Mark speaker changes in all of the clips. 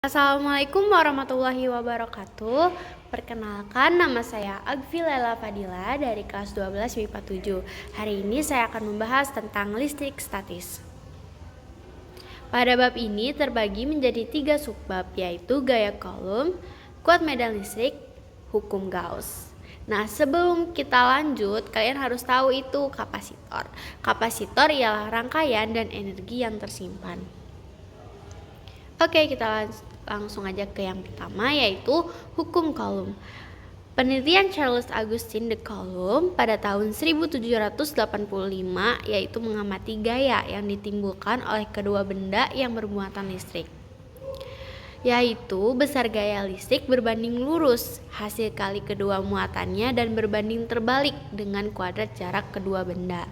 Speaker 1: Assalamualaikum warahmatullahi wabarakatuh. Perkenalkan, nama saya Agvi Lela Fadila dari kelas 12 MIPA 7. Hari ini saya akan membahas tentang listrik statis. Pada bab ini terbagi menjadi 3 subbab, yaitu gaya Coulomb, kuat medan listrik, hukum Gauss. Nah, sebelum kita lanjut, kalian harus tahu itu kapasitor. Kapasitor ialah rangkaian dan energi yang tersimpan. Oke, kita langsung aja ke yang pertama, yaitu hukum Coulomb. Penelitian Charles Augustin de Coulomb pada tahun 1785 yaitu mengamati gaya yang ditimbulkan oleh kedua benda yang bermuatan listrik, yaitu besar gaya listrik berbanding lurus hasil kali kedua muatannya dan berbanding terbalik dengan kuadrat jarak kedua benda,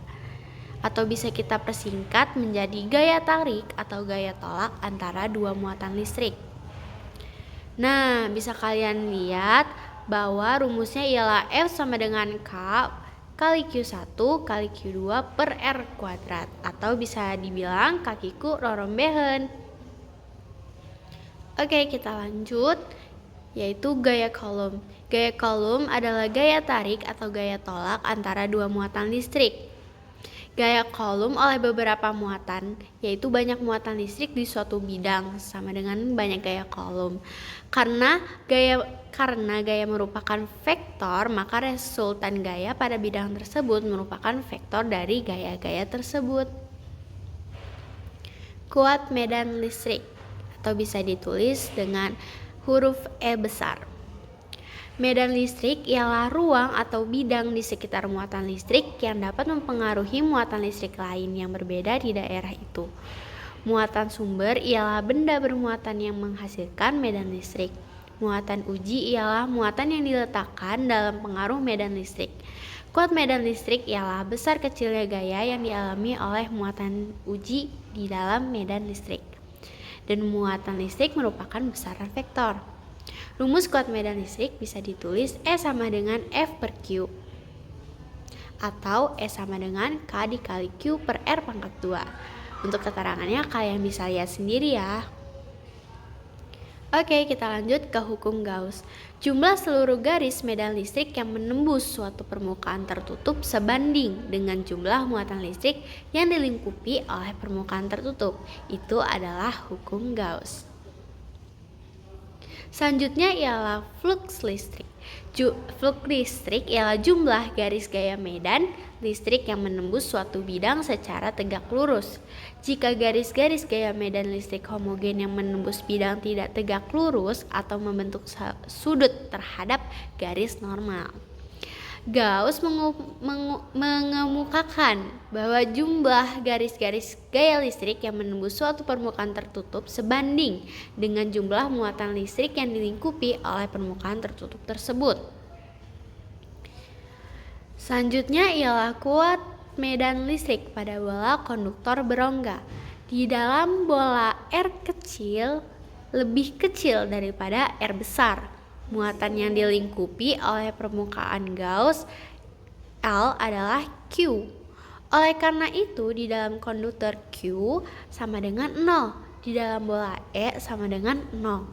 Speaker 1: atau bisa kita persingkat menjadi gaya tarik atau gaya tolak antara dua muatan listrik. Nah, bisa kalian lihat bahwa rumusnya ialah F sama dengan K kali Q1 kali Q2 per R kuadrat, atau bisa dibilang kakiku rorombehen. Oke, kita lanjut, yaitu gaya Coulomb. Gaya Coulomb adalah gaya tarik atau gaya tolak antara dua muatan listrik. Gaya Coulomb oleh beberapa muatan, yaitu banyak muatan listrik di suatu bidang, sama dengan banyak gaya Coulomb. Karena gaya merupakan vektor, maka resultan gaya pada bidang tersebut merupakan vektor dari gaya-gaya tersebut. Kuat medan listrik, atau bisa ditulis dengan huruf E besar. Medan listrik ialah ruang atau bidang di sekitar muatan listrik yang dapat mempengaruhi muatan listrik lain yang berbeda di daerah itu. Muatan sumber ialah benda bermuatan yang menghasilkan medan listrik. Muatan uji ialah muatan yang diletakkan dalam pengaruh medan listrik. Kuat medan listrik ialah besar kecilnya gaya yang dialami oleh muatan uji di dalam medan listrik. Dan muatan listrik merupakan besaran vektor. Rumus kuat medan listrik bisa ditulis E sama dengan F per Q, atau E sama dengan K dikali Q per R pangkat 2. Untuk keterangannya kalian bisa lihat sendiri ya. Oke, kita lanjut ke hukum Gauss. Jumlah seluruh garis medan listrik yang menembus suatu permukaan tertutup sebanding dengan jumlah muatan listrik yang dilingkupi oleh permukaan tertutup. Itu adalah hukum Gauss. Selanjutnya ialah flux listrik. Flux listrik ialah jumlah garis gaya medan listrik yang menembus suatu bidang secara tegak lurus. Jika garis-garis gaya medan listrik homogen yang menembus bidang tidak tegak lurus atau membentuk sudut terhadap garis normal. Gauss mengemukakan bahwa jumlah garis-garis gaya listrik yang menembus suatu permukaan tertutup sebanding dengan jumlah muatan listrik yang dilingkupi oleh permukaan tertutup tersebut. Selanjutnya ialah kuat medan listrik pada bola konduktor berongga. Di dalam bola R kecil lebih kecil daripada R besar. Muatan yang dilingkupi oleh permukaan Gauss L adalah Q. Oleh karena itu, di dalam konduktor Q sama dengan 0, di dalam bola E sama dengan 0.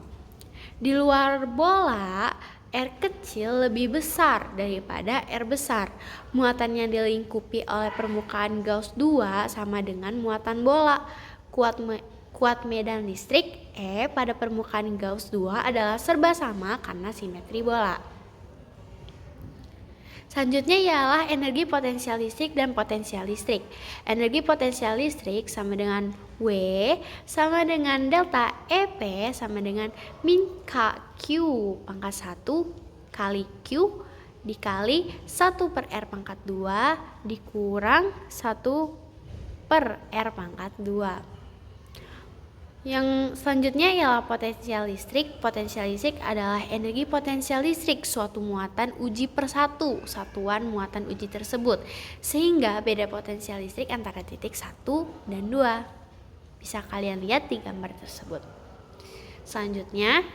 Speaker 1: Di luar bola, R kecil lebih besar daripada R besar. Muatan yang dilingkupi oleh permukaan Gauss 2 sama dengan muatan bola. Kuat medan listrik E pada permukaan Gauss 2 adalah serba sama karena simetri bola. Selanjutnya ialah energi potensial listrik dan potensial listrik. Energi potensial listrik sama dengan W sama dengan delta EP sama dengan min KQ pangkat 1 kali Q dikali 1 per R pangkat 2 dikurang 1 per R pangkat 2. Yang selanjutnya ialah potensial listrik. Potensial listrik adalah energi potensial listrik suatu muatan uji per satuan muatan uji tersebut, sehingga beda potensial listrik antara titik 1 dan 2. Bisa kalian lihat di gambar tersebut. Selanjutnya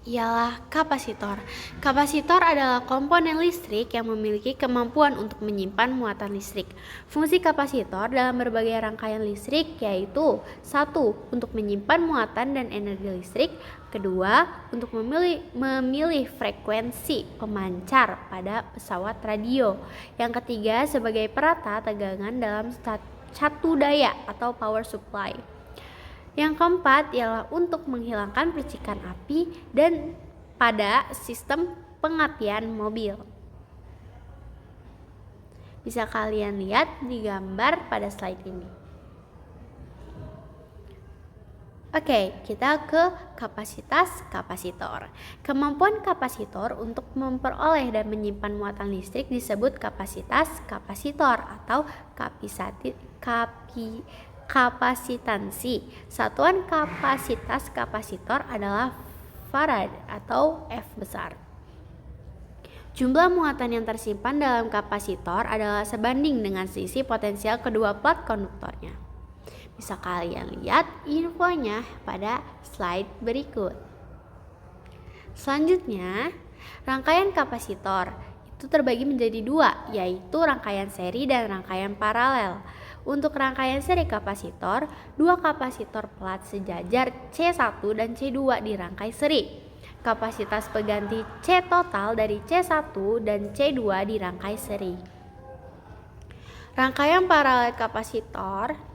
Speaker 1: ialah kapasitor. Kapasitor adalah komponen listrik yang memiliki kemampuan untuk menyimpan muatan listrik. Fungsi kapasitor dalam berbagai rangkaian listrik yaitu: 1. Untuk menyimpan muatan dan energi listrik. Kedua, untuk memilih frekuensi pemancar pada pesawat radio. Yang ketiga, sebagai perata tegangan dalam satu daya atau power supply. Yang keempat ialah untuk menghilangkan percikan api dan pada sistem pengapian mobil. Bisa kalian lihat di gambar pada slide ini. Oke, kita ke kapasitas kapasitor. Kemampuan kapasitor untuk memperoleh dan menyimpan muatan listrik disebut kapasitas kapasitor atau kapasitansi. Satuan kapasitas kapasitor adalah farad atau F besar. Jumlah muatan yang tersimpan dalam kapasitor adalah sebanding dengan sisi potensial kedua plat konduktornya. Bisa kalian lihat infonya pada slide berikut. Selanjutnya, rangkaian kapasitor itu terbagi menjadi dua, yaitu rangkaian seri dan rangkaian paralel. Untuk rangkaian seri kapasitor, dua kapasitor plat sejajar C1 dan C2 dirangkai seri. Kapasitas pengganti C total dari C1 dan C2 dirangkai seri. Rangkaian paralel kapasitor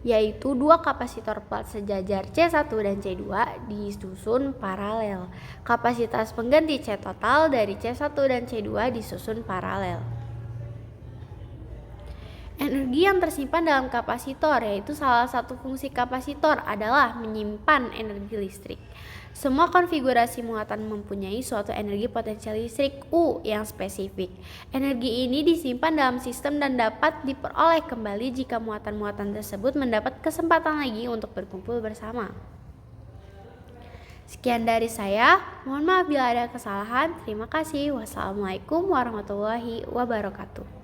Speaker 1: yaitu dua kapasitor plat sejajar C1 dan C2 disusun paralel. Kapasitas pengganti C total dari C1 dan C2 disusun paralel. Energi yang tersimpan dalam kapasitor, yaitu salah satu fungsi kapasitor adalah menyimpan energi listrik. Semua konfigurasi muatan mempunyai suatu energi potensial listrik U yang spesifik. Energi ini disimpan dalam sistem dan dapat diperoleh kembali jika muatan-muatan tersebut mendapat kesempatan lagi untuk berkumpul bersama. Sekian dari saya, mohon maaf bila ada kesalahan. Terima kasih. Wassalamualaikum warahmatullahi wabarakatuh.